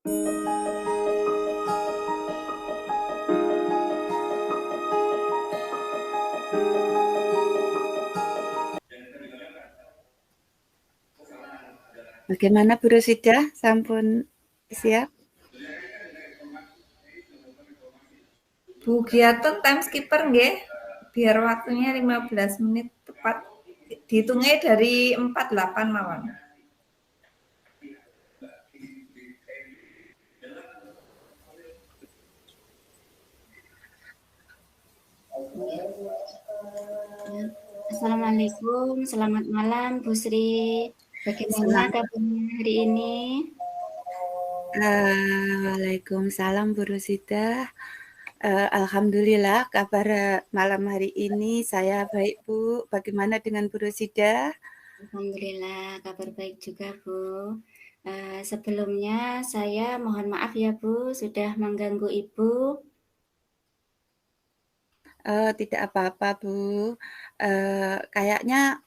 Bagaimana Bu Rosida? Sampun siap? Bu Giatun timekeeper nggih, biar waktunya 15 menit tepat. Dihitungnya dari 48 mawon. Assalamualaikum, selamat malam Bu Sri. Bagaimana kabarnya hari ini? Waalaikumsalam Bu Rosida. Alhamdulillah kabar malam hari ini saya baik Bu. Bagaimana dengan Bu Rosida? Alhamdulillah kabar baik juga Bu. Sebelumnya saya mohon maaf ya Bu, sudah mengganggu Ibu. Tidak apa-apa Bu. Kayaknya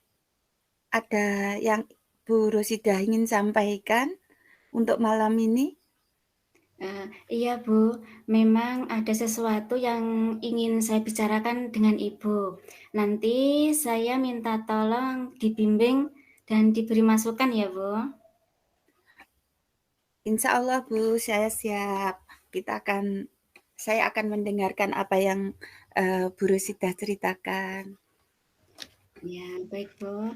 ada yang Bu Rosida ingin sampaikan untuk malam ini? Iya Bu, memang ada sesuatu yang ingin saya bicarakan dengan Ibu. Nanti saya minta tolong dibimbing dan diberi masukan ya Bu. Insya Allah Bu, saya siap. Saya akan mendengarkan apa yang Bu Rosida ceritakan. Ya, baik Bu.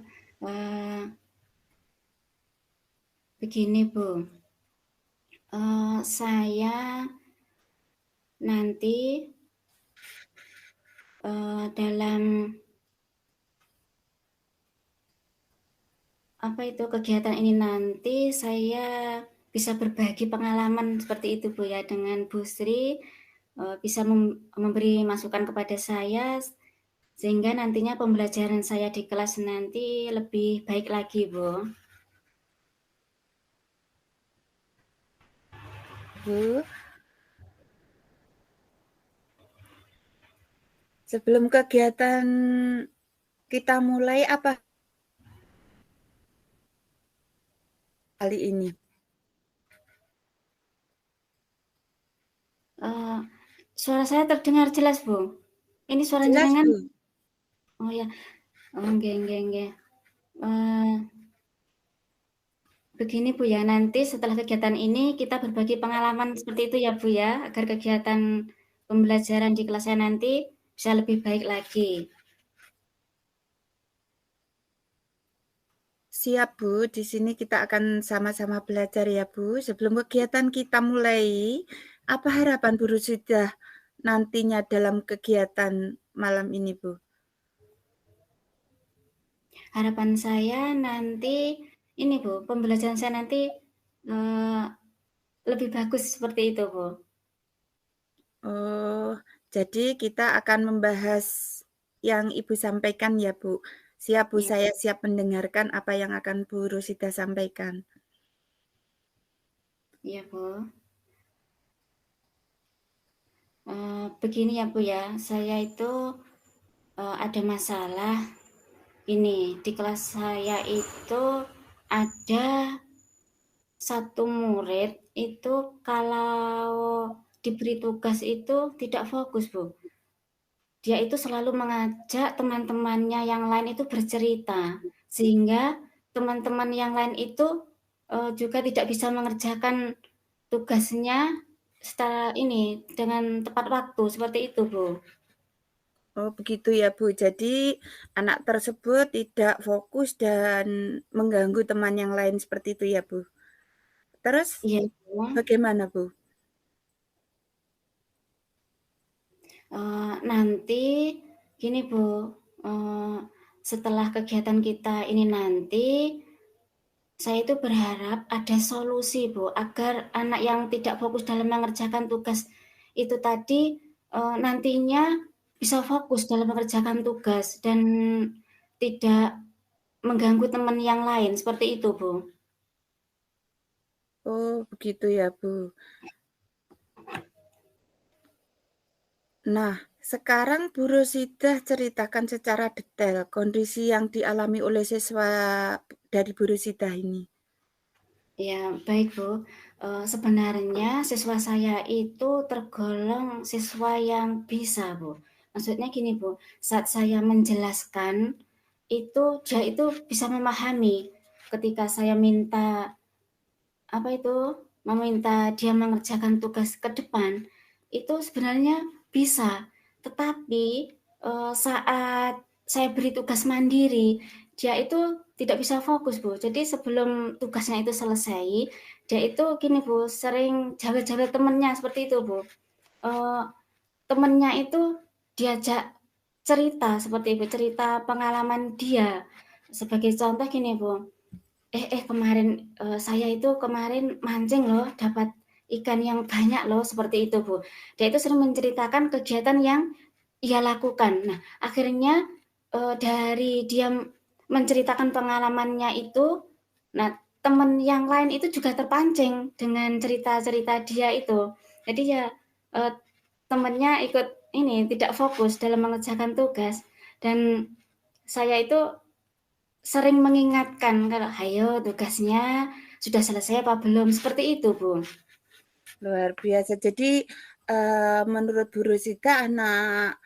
Begini Bu, saya nanti dalam kegiatan ini nanti saya bisa berbagi pengalaman seperti itu Bu ya dengan Bu Sri, bisa memberi masukan kepada saya sehingga nantinya pembelajaran saya di kelas nanti lebih baik lagi Bu. Bu, sebelum kegiatan kita mulai apa kali ini? Suara saya terdengar jelas Bu. Ini suara Jelas jenengan? Bu. Oh ya, nggih. Begini Bu ya, nanti setelah kegiatan ini kita berbagi pengalaman seperti itu ya Bu ya, agar kegiatan pembelajaran di kelasnya nanti bisa lebih baik lagi. Siap Bu, di sini kita akan sama-sama belajar ya Bu. Sebelum kegiatan kita mulai, apa harapan Bu Rosida nantinya dalam kegiatan malam ini Bu? Harapan saya nanti ini Bu, pembelajaran saya nanti lebih bagus seperti itu Bu. Oh, jadi kita akan membahas yang Ibu sampaikan ya Bu. Siap Bu, Iya, saya siap mendengarkan apa yang akan Bu Rosida sampaikan. iya Bu. Begini ya Bu ya, saya itu ada masalah. Ini di kelas saya itu ada satu murid itu kalau diberi tugas itu tidak fokus Bu. Dia itu selalu mengajak teman-temannya yang lain itu bercerita, sehingga teman-teman yang lain itu juga tidak bisa mengerjakan tugasnya secara ini dengan tepat waktu seperti itu Bu. Oh, begitu ya Bu. Jadi anak tersebut tidak fokus dan mengganggu teman yang lain seperti itu ya Bu. Terus Iya Bu. bagaimana Bu? Nanti gini Bu, setelah kegiatan kita ini nanti, saya itu berharap ada solusi Bu, agar anak yang tidak fokus dalam mengerjakan tugas itu tadi, nantinya bisa fokus dalam mengerjakan tugas dan tidak mengganggu teman yang lain, seperti itu Bu. Oh, begitu ya Bu. Nah, sekarang Bu Rosida ceritakan secara detail kondisi yang dialami oleh siswa dari Bu Rosida ini. Ya, baik Bu. Sebenarnya siswa saya itu tergolong siswa yang bisa Bu. Maksudnya gini Bu, saat saya menjelaskan itu dia itu bisa memahami. Ketika saya minta apa itu meminta dia mengerjakan tugas ke depan, itu sebenarnya bisa. Tetapi saat saya beri tugas mandiri, dia itu tidak bisa fokus Bu. Jadi sebelum tugasnya itu selesai, dia itu gini Bu, sering jaga-jaga temennya seperti itu Bu. Eh, Temennya itu diajak cerita seperti itu, cerita pengalaman dia. Sebagai contoh gini Bu, kemarin saya itu kemarin mancing loh, dapat ikan yang banyak loh, seperti itu Bu. Dia itu sering menceritakan kegiatan yang ia lakukan. Nah, akhirnya dari dia menceritakan pengalamannya itu, nah teman yang lain itu juga terpancing dengan cerita-cerita dia itu. Jadi ya eh, temannya ikut ini tidak fokus dalam mengerjakan tugas, dan saya itu sering mengingatkan kalau, "Hayo tugasnya sudah selesai apa belum?" Seperti itu, Bu. Luar biasa. Jadi, menurut Bu Rosita anak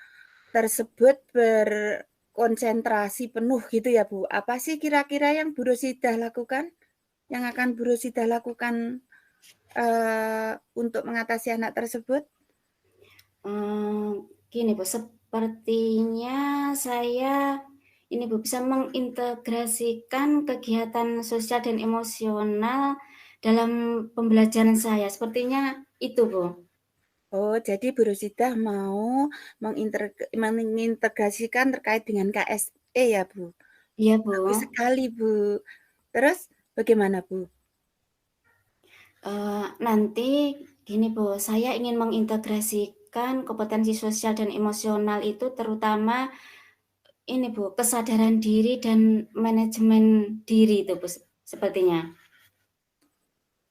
tersebut berkonsentrasi penuh gitu ya, Bu? Apa sih kira-kira yang Bu Rosita lakukan? Yang akan Bu Rosita lakukan, untuk mengatasi anak tersebut? Gini, Bu, sepertinya saya ini, Bu, bisa mengintegrasikan kegiatan sosial dan emosional dalam pembelajaran saya. Sepertinya itu, Bu. Oh, jadi Bu Rosita mau mengintegrasikan terkait dengan KSE ya, Bu? Iya, Bu. Bagus sekali, Bu. Terus bagaimana, Bu? Nanti gini Bu, saya ingin mengintegrasikan kompetensi sosial dan emosional itu terutama ini Bu, kesadaran diri dan manajemen diri itu Bu, sepertinya.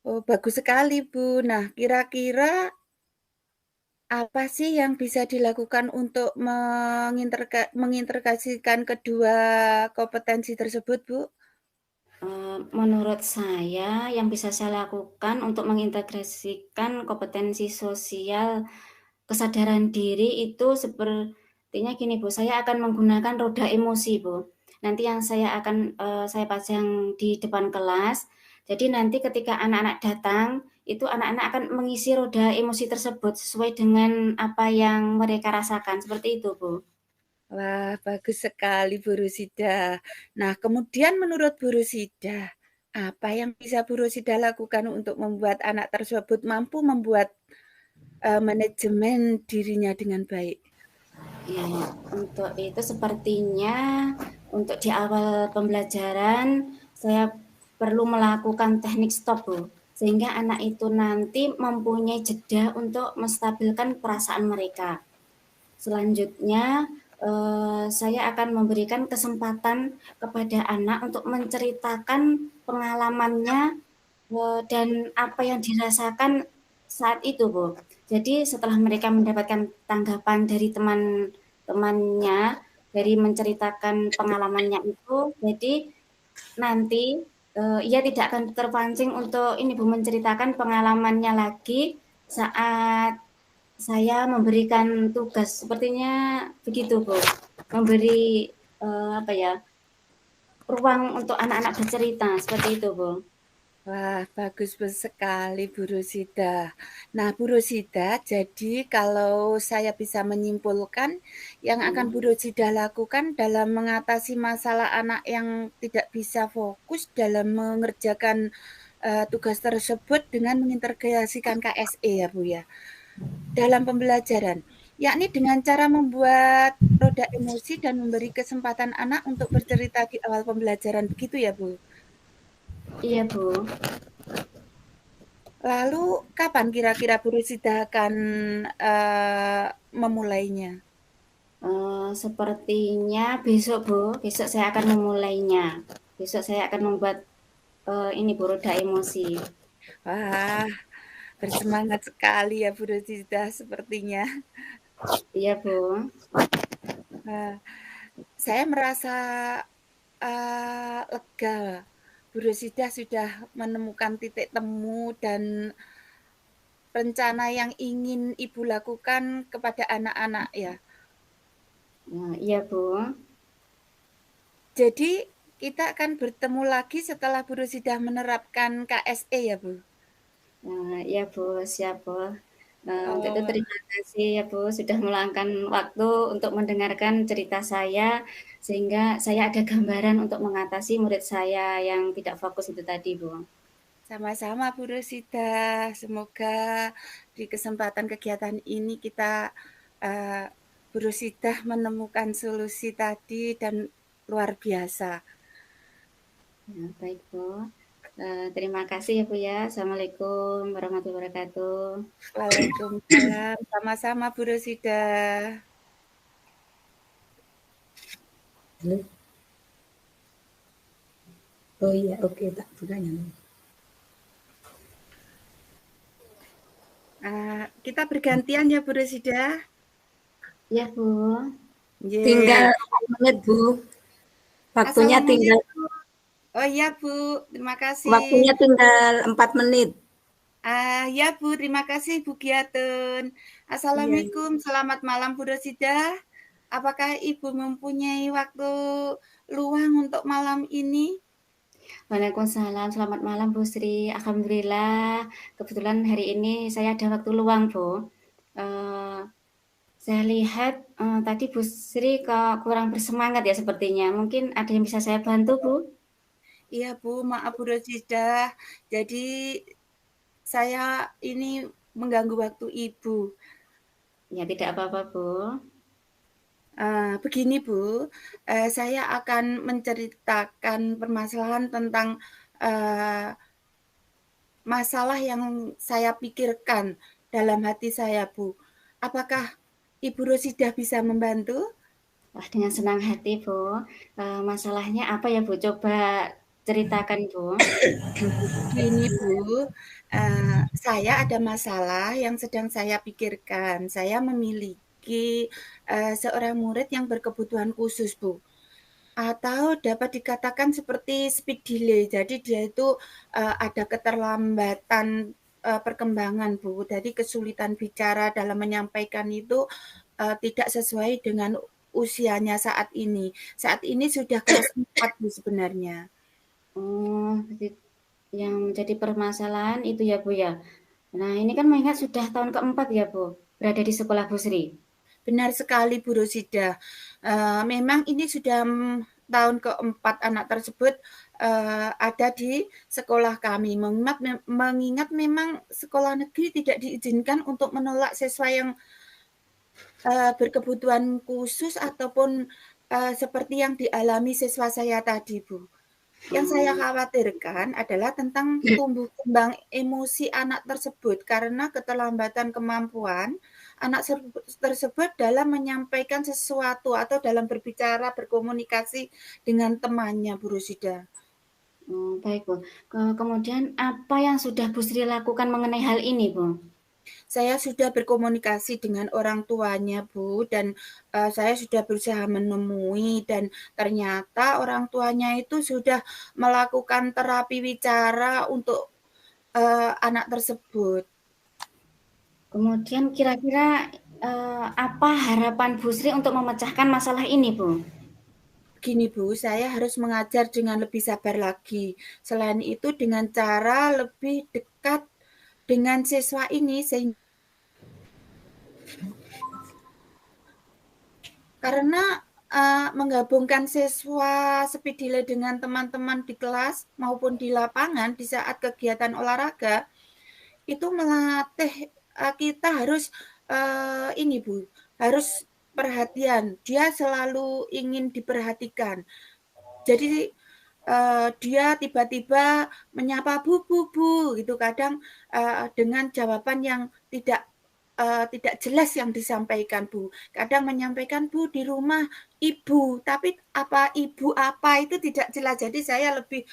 Oh, bagus sekali, Bu. Nah, kira-kira apa sih yang bisa dilakukan untuk mengintegrasikan kedua kompetensi tersebut, Bu? Menurut saya yang bisa saya lakukan untuk mengintegrasikan kompetensi sosial, kesadaran diri itu sepertinya gini Bu, saya akan menggunakan roda emosi Bu. Nanti yang saya pasang di depan kelas. Jadi nanti ketika anak-anak datang, itu anak-anak akan mengisi roda emosi tersebut sesuai dengan apa yang mereka rasakan. Seperti itu Bu. Wah, bagus sekali, Bu Rusida. Nah, kemudian menurut Bu Rusida, apa yang bisa Bu Rusida lakukan untuk membuat anak tersebut mampu membuat manajemen dirinya dengan baik? Ya, untuk itu sepertinya untuk di awal pembelajaran saya perlu melakukan teknik stop, Bu. Sehingga anak itu nanti mempunyai jeda untuk menstabilkan perasaan mereka. Selanjutnya, saya akan memberikan kesempatan kepada anak untuk menceritakan pengalamannya dan apa yang dirasakan saat itu, Bu. Jadi setelah mereka mendapatkan tanggapan dari teman-temannya, dari menceritakan pengalamannya itu, jadi nanti ia tidak akan terpancing untuk ini Bu, menceritakan pengalamannya lagi saat saya memberikan tugas. Sepertinya begitu Bu. Memberi apa ya, ruang untuk anak-anak bercerita seperti itu Bu. Wah, bagus sekali Bu Rosida. Nah, Bu Rosida, jadi kalau saya bisa menyimpulkan, yang akan Bu Rosida lakukan dalam mengatasi masalah anak yang tidak bisa fokus dalam mengerjakan tugas tersebut dengan mengintegrasikan KSE ya Bu ya, dalam pembelajaran, yakni dengan cara membuat roda emosi dan memberi kesempatan anak untuk bercerita di awal pembelajaran, begitu ya Bu? Iya Bu. Lalu kapan kira-kira Bu Rusida akan, memulainya? Sepertinya besok Bu, besok saya akan memulainya. Besok saya akan membuat ini Bu, roda emosi. Wah, bersemangat sekali ya Bu Rusida sepertinya. Iya Bu. Saya merasa, lega Bu Rosida sudah menemukan titik temu dan rencana yang ingin Ibu lakukan kepada anak-anak ya. Iya, Bu. Jadi kita akan bertemu lagi setelah Bu Rosida menerapkan KSE ya, Bu? Iya, Bu, siap, Bu. Untuk itu Oh, terima kasih ya, Bu, sudah meluangkan waktu untuk mendengarkan cerita saya, sehingga saya ada gambaran untuk mengatasi murid saya yang tidak fokus itu tadi, Bu. sama-sama Bu Rosida. Semoga di kesempatan kegiatan ini kita Bu Rosida menemukan solusi tadi dan luar biasa. Ya, baik, Bu. Terima kasih ya, Bu ya. Assalamualaikum warahmatullahi wabarakatuh. Waalaikumsalam. Sama-sama Bu Rosida. Halo. Oh iya, oke, tak bukanya. Kita bergantian ya Bu Rosida. Ya, Bu. Tinggal Yeay. 4 menit, Bu. Waktunya tinggal Assalamualaikum. Oh iya Bu, terima kasih. waktunya tinggal 4 menit. Ya Bu, terima kasih Bu Giatun. Assalamualaikum, selamat malam Bu Rosida. Apakah Ibu mempunyai waktu luang untuk malam ini? Waalaikumsalam, selamat malam Bu Sri. Alhamdulillah, kebetulan hari ini saya ada waktu luang, Bu. Eh, saya lihat tadi Bu Sri kok kurang bersemangat ya sepertinya. Mungkin ada yang bisa saya bantu, Bu? Iya Bu, maaf Bu Rosida. Jadi saya ini mengganggu waktu Ibu. Ya, tidak apa-apa, Bu. Begini Bu, saya akan menceritakan permasalahan tentang masalah yang saya pikirkan dalam hati saya Bu. Apakah Ibu Rosida bisa membantu? Wah, dengan senang hati, Bu. Masalahnya apa ya, Bu? Coba ceritakan, Bu. Begini Bu, saya ada masalah yang sedang saya pikirkan. Saya memiliki seorang murid yang berkebutuhan khusus Bu. Atau dapat dikatakan seperti speed delay. Jadi dia itu ada keterlambatan perkembangan Bu. Jadi kesulitan bicara dalam menyampaikan itu tidak sesuai dengan usianya saat ini. Saat ini sudah kelas 4 Bu sebenarnya. Oh, yang menjadi permasalahan itu ya, Bu ya. Nah, ini kan mengingat sudah tahun keempat ya, Bu, berada di sekolah Bu Sri. Benar sekali Bu Rosida. Memang ini sudah tahun keempat anak tersebut ada di sekolah kami. Mengingat memang sekolah negeri tidak diizinkan untuk menolak siswa yang berkebutuhan khusus ataupun seperti yang dialami siswa saya tadi, Bu. Yang saya khawatirkan adalah tentang tumbuh kembang emosi anak tersebut karena keterlambatan kemampuan anak tersebut dalam menyampaikan sesuatu atau dalam berbicara, berkomunikasi dengan temannya, Bu Rosida. Baik, Bu. Kemudian apa yang sudah Bu Sri lakukan mengenai hal ini, Bu? Saya sudah berkomunikasi dengan orang tuanya, Bu, dan saya sudah berusaha menemui dan ternyata orang tuanya itu sudah melakukan terapi wicara untuk anak tersebut. Kemudian kira-kira apa harapan Bu Sri untuk memecahkan masalah ini, Bu? Begini Bu, saya harus mengajar dengan lebih sabar lagi. Selain itu dengan cara lebih dekat dengan siswa ini sehingga karena menggabungkan siswa speed delay dengan teman-teman di kelas maupun di lapangan di saat kegiatan olahraga itu melatih kita harus ini Bu, harus perhatian. Dia selalu ingin diperhatikan. Jadi dia tiba-tiba menyapa bu bu bu gitu kadang dengan jawaban yang tidak jelas yang disampaikan Bu. Kadang menyampaikan Bu di rumah ibu, tapi apa ibu apa itu tidak jelas. Jadi saya lebih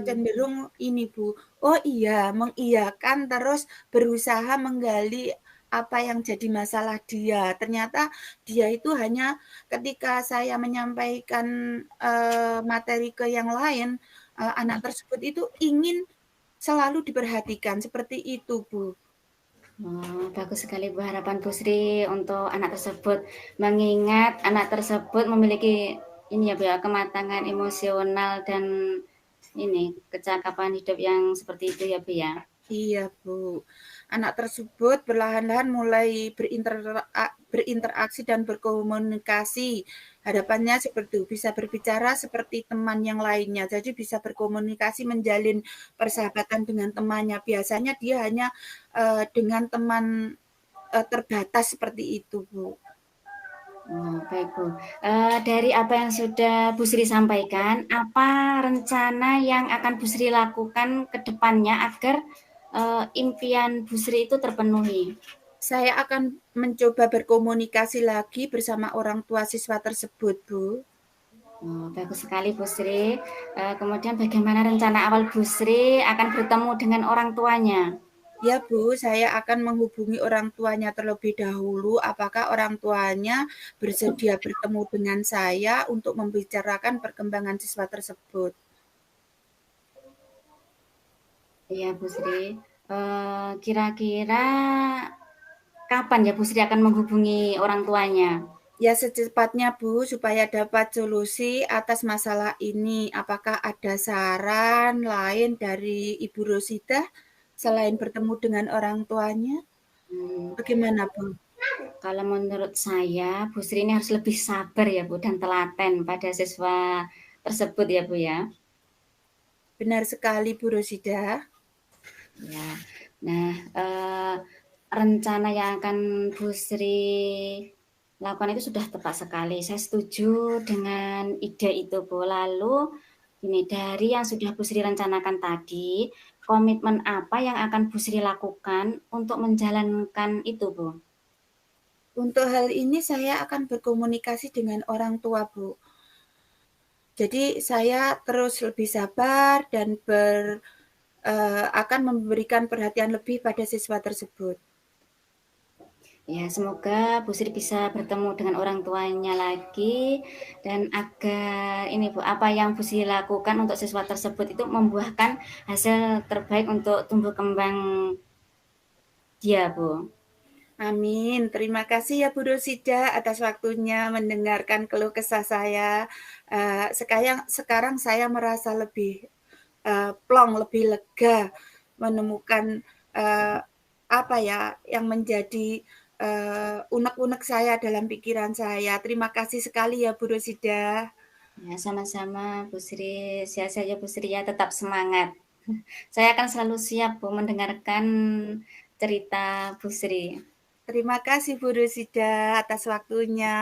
cenderung ini Bu. Oh iya, mengiyakan terus berusaha menggali apa yang jadi masalah dia. Ternyata dia itu hanya ketika saya menyampaikan materi ke yang lain, anak tersebut itu ingin selalu diperhatikan, seperti itu, Bu. Oh, bagus sekali Bu harapan Bu Sri untuk anak tersebut. Mengingat anak tersebut memiliki ini ya Bu ya, kematangan emosional dan ini kecakapan hidup yang seperti itu ya Bu ya. Iya, Bu. Anak tersebut perlahan-lahan mulai berinteraksi dan berkomunikasi. Harapannya seperti itu, bisa berbicara seperti teman yang lainnya. Jadi bisa berkomunikasi, menjalin persahabatan dengan temannya. Biasanya dia hanya dengan teman terbatas seperti itu, Bu. Oh, baik Bu. Dari apa yang sudah Bu Sri sampaikan, apa rencana yang akan Bu Sri lakukan ke depannya agar impian Bu Sri itu terpenuhi? Saya akan mencoba berkomunikasi lagi bersama orang tua siswa tersebut, Bu. Oh, bagus sekali Bu Sri. Kemudian bagaimana rencana awal Bu Sri akan bertemu dengan orang tuanya? Ya Bu, saya akan menghubungi orang tuanya terlebih dahulu. Apakah orang tuanya bersedia bertemu dengan saya untuk membicarakan perkembangan siswa tersebut? Iya Bu Sri. Kira-kira kapan ya Bu Sri akan menghubungi orang tuanya? Ya secepatnya Bu, supaya dapat solusi atas masalah ini. Apakah ada saran lain dari Ibu Rosida selain bertemu dengan orang tuanya? Hmm, Bagaimana Bu? Kalau menurut saya, Bu Sri ini harus lebih sabar ya Bu dan telaten pada siswa tersebut ya Bu ya. Benar sekali Bu Rosida. Ya. Nah, rencana yang akan Bu Sri lakukan itu sudah tepat sekali. Saya setuju dengan ide itu Bu. Lalu ini dari yang sudah Bu Sri rencanakan tadi, komitmen apa yang akan Bu Sri lakukan untuk menjalankan itu Bu? Untuk hal ini saya akan berkomunikasi dengan orang tua, Bu. Jadi saya terus lebih sabar dan akan memberikan perhatian lebih pada siswa tersebut. Ya, semoga Bu Sri bisa bertemu dengan orang tuanya lagi dan agar ini Bu, apa yang Bu Sri lakukan untuk siswa tersebut itu membuahkan hasil terbaik untuk tumbuh kembang dia, Bu. Amin. Terima kasih ya Bu Rosida atas waktunya mendengarkan keluh kesah saya. Sekarang saya merasa lebih plong, lebih lega menemukan apa ya yang menjadi unek-unek saya dalam pikiran saya. Terima kasih sekali ya Bu Rosida. Ya, sama-sama Bu Sri. Sehat saja Bu Sri ya, tetap semangat. Saya akan selalu siap Bu mendengarkan cerita Bu Sri. Terima kasih Bu Rosida atas waktunya.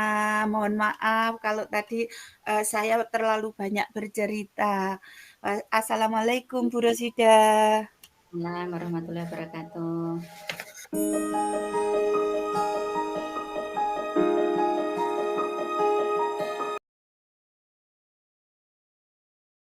Mohon maaf kalau tadi saya terlalu banyak bercerita. Assalamualaikum Bu Rosida. Waalaikumsalam warahmatullahi wabarakatuh.